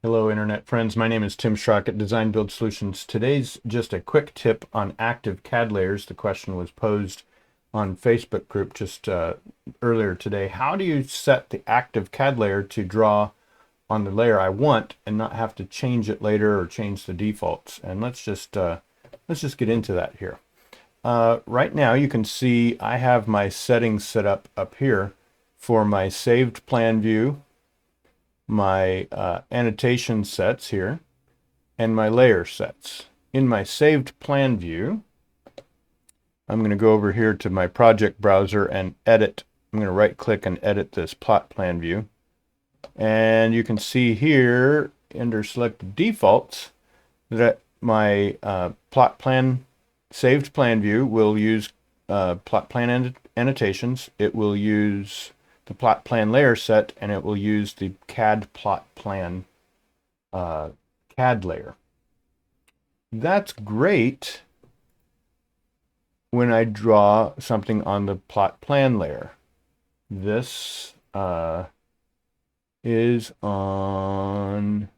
Hello, Internet friends. My name is Tim Schrock at Design Build Solutions. Today's just a quick tip on active CAD layers. The question was posed on Facebook group just earlier today. How do you set the active CAD layer to draw on the layer I want and not have to change it later or change the defaults? And let's just get into that here. Right now, you can see I have my settings set up here for my saved plan view, my annotation sets here, and my layer sets. In my saved plan view, I'm going to go over here to my project browser and edit. I'm going to right click and edit this plot plan view. And you can see here under select defaults that my plot plan saved plan view will use plot plan annotations. It will use the plot plan layer set, and it will use the CAD plot plan CAD layer. That's great when I draw something on the plot plan layer. This is on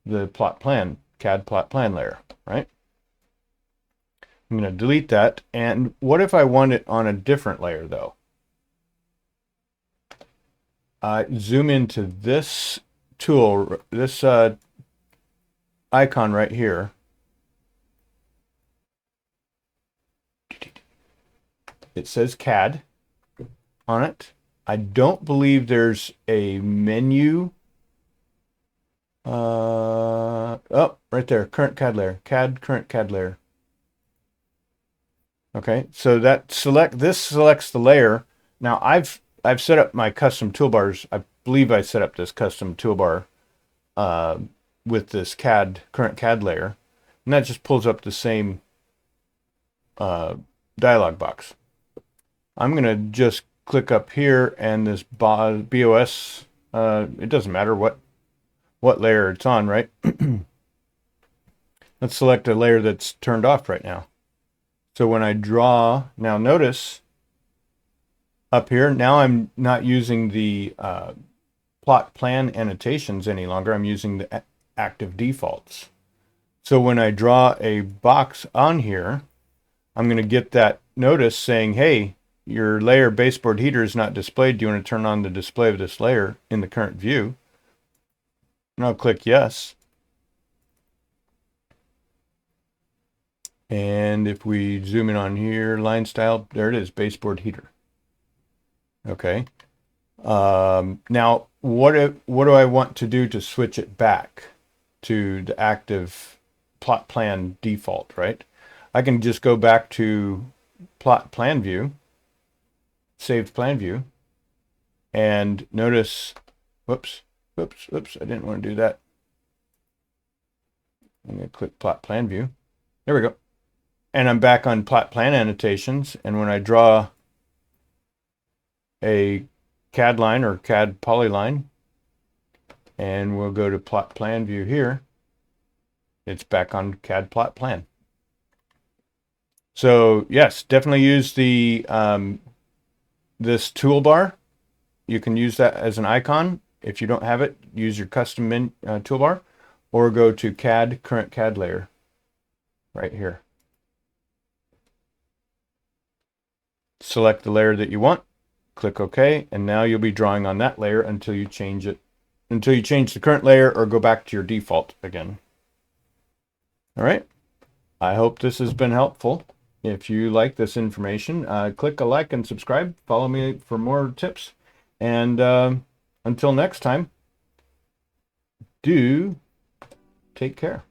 the plot plan, CAD plot plan layer, right? I'm going to delete that. And what if I want it on a different layer though? Zoom into this tool, this icon right here. It says CAD on it. I don't believe there's a menu. Oh, right there, current CAD layer, CAD current CAD layer. Okay, so this selects the layer. Now I've set up my custom toolbars. I believe I set up this custom toolbar with this current CAD layer, and that just pulls up the same dialog box. I'm going to just click up here, and this BOS, it doesn't matter what layer it's on, right? Let's select a layer that's turned off right now. So when I draw, now notice up here, now I'm not using the plot plan annotations any longer. I'm using the active defaults. So when I draw a box on here, I'm going to get that notice saying, hey, your layer baseboard heater is not displayed. Do you want to turn on the display of this layer in the current view? And I'll click yes. And if we zoom in on here, line style, there it is, baseboard heater. Okay. Now, what do I want to do to switch it back to the active plot plan default, right? I can just go back to plot plan view, saved plan view, and notice, whoops, I didn't want to do that. I'm going to click plot plan view. There we go. And I'm back on plot plan annotations. And when I draw a CAD line or CAD polyline, and we'll go to plot plan view here, it's back on CAD plot plan. So yes, definitely use the this toolbar. You can use that as an icon. If you don't have it, use your custom toolbar, or go to CAD current CAD layer right here. Select the layer that you want, click OK, and now you'll be drawing on that layer until you change the current layer or go back to your default again. All right. I hope this has been helpful. If you like this information, click a like and subscribe. Follow me for more tips. And until next time, do take care.